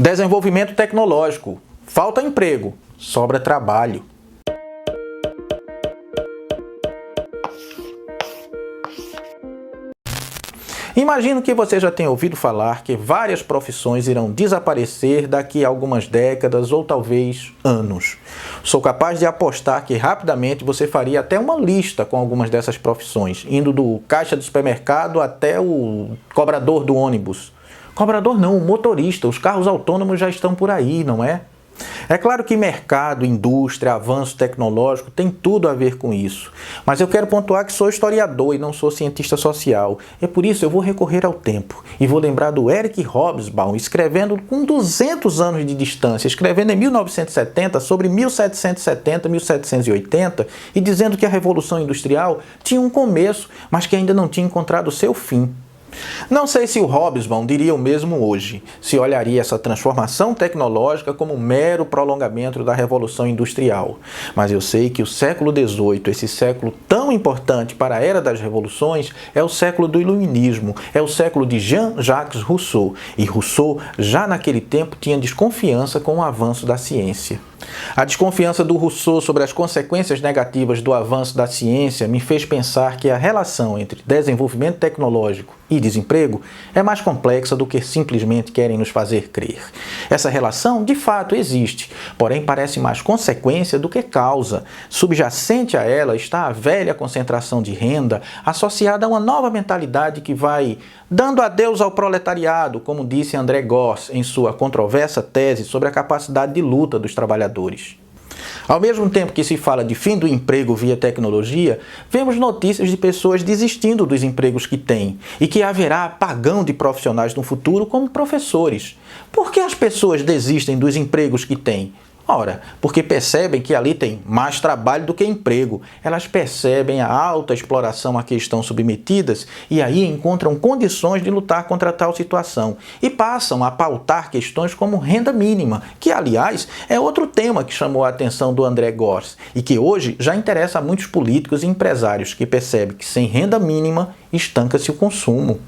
Desenvolvimento tecnológico. Falta emprego, sobra trabalho. Imagino que você já tenha ouvido falar que várias profissões irão desaparecer daqui a algumas décadas ou talvez anos. Sou capaz de apostar que rapidamente você faria até uma lista com algumas dessas profissões, indo do caixa do supermercado até o cobrador do ônibus. Cobrador não, o motorista, os carros autônomos já estão por aí, não é? É claro que mercado, indústria, avanço tecnológico tem tudo a ver com isso. Mas eu quero pontuar que sou historiador e não sou cientista social. E por isso eu vou recorrer ao tempo. E vou lembrar do Eric Hobsbawm, escrevendo com 200 anos de distância, escrevendo em 1970 sobre 1770, 1780, e dizendo que a Revolução Industrial tinha um começo, mas que ainda não tinha encontrado o seu fim. Não sei se o Hobsbawm diria o mesmo hoje, se olharia essa transformação tecnológica como um mero prolongamento da Revolução Industrial. Mas eu sei que o século XVIII, esse século tão importante para a Era das Revoluções, é o século do Iluminismo, é o século de Jean-Jacques Rousseau. E Rousseau, já naquele tempo, tinha desconfiança com o avanço da ciência. A desconfiança do Rousseau sobre as consequências negativas do avanço da ciência me fez pensar que a relação entre desenvolvimento tecnológico e desemprego é mais complexa do que simplesmente querem nos fazer crer. Essa relação, de fato, existe, porém parece mais consequência do que causa. Subjacente a ela está a velha concentração de renda associada a uma nova mentalidade que vai dando adeus ao proletariado, como disse André Gorz em sua controversa tese sobre a capacidade de luta dos trabalhadores. Ao mesmo tempo que se fala de fim do emprego via tecnologia, vemos notícias de pessoas desistindo dos empregos que têm e que haverá apagão de profissionais no futuro como professores. Por que as pessoas desistem dos empregos que têm? Ora, porque percebem que ali tem mais trabalho do que emprego. Elas percebem a alta exploração a que estão submetidas e aí encontram condições de lutar contra tal situação. E passam a pautar questões como renda mínima, que, aliás, é outro tema que chamou a atenção do André Gorz e que hoje já interessa a muitos políticos e empresários que percebem que sem renda mínima estanca-se o consumo.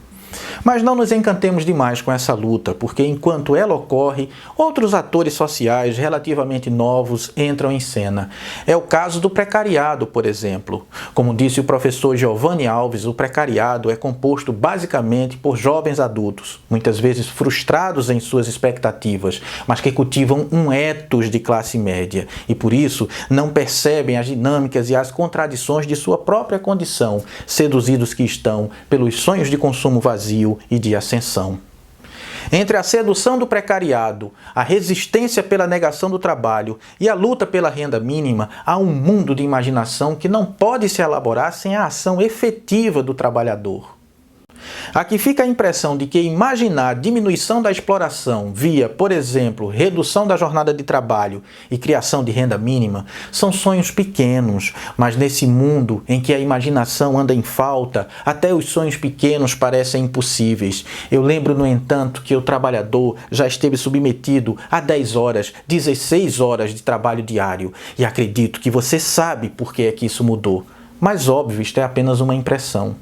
Mas não nos encantemos demais com essa luta, porque enquanto ela ocorre, outros atores sociais relativamente novos entram em cena. É o caso do precariado, por exemplo. Como disse o professor Giovanni Alves, o precariado é composto basicamente por jovens adultos, muitas vezes frustrados em suas expectativas, mas que cultivam um ethos de classe média e por isso não percebem as dinâmicas e as contradições de sua própria condição, seduzidos que estão pelos sonhos de consumo vazio e de ascensão. Entre a sedução do precariado, a resistência pela negação do trabalho e a luta pela renda mínima, há um mundo de imaginação que não pode se elaborar sem a ação efetiva do trabalhador. Aqui fica a impressão de que imaginar a diminuição da exploração via, por exemplo, redução da jornada de trabalho e criação de renda mínima são sonhos pequenos, mas nesse mundo em que a imaginação anda em falta, até os sonhos pequenos parecem impossíveis. Eu lembro, no entanto, que o trabalhador já esteve submetido a 10 horas, 16 horas de trabalho diário e acredito que você sabe por que é que isso mudou. Mas óbvio, isto é apenas uma impressão.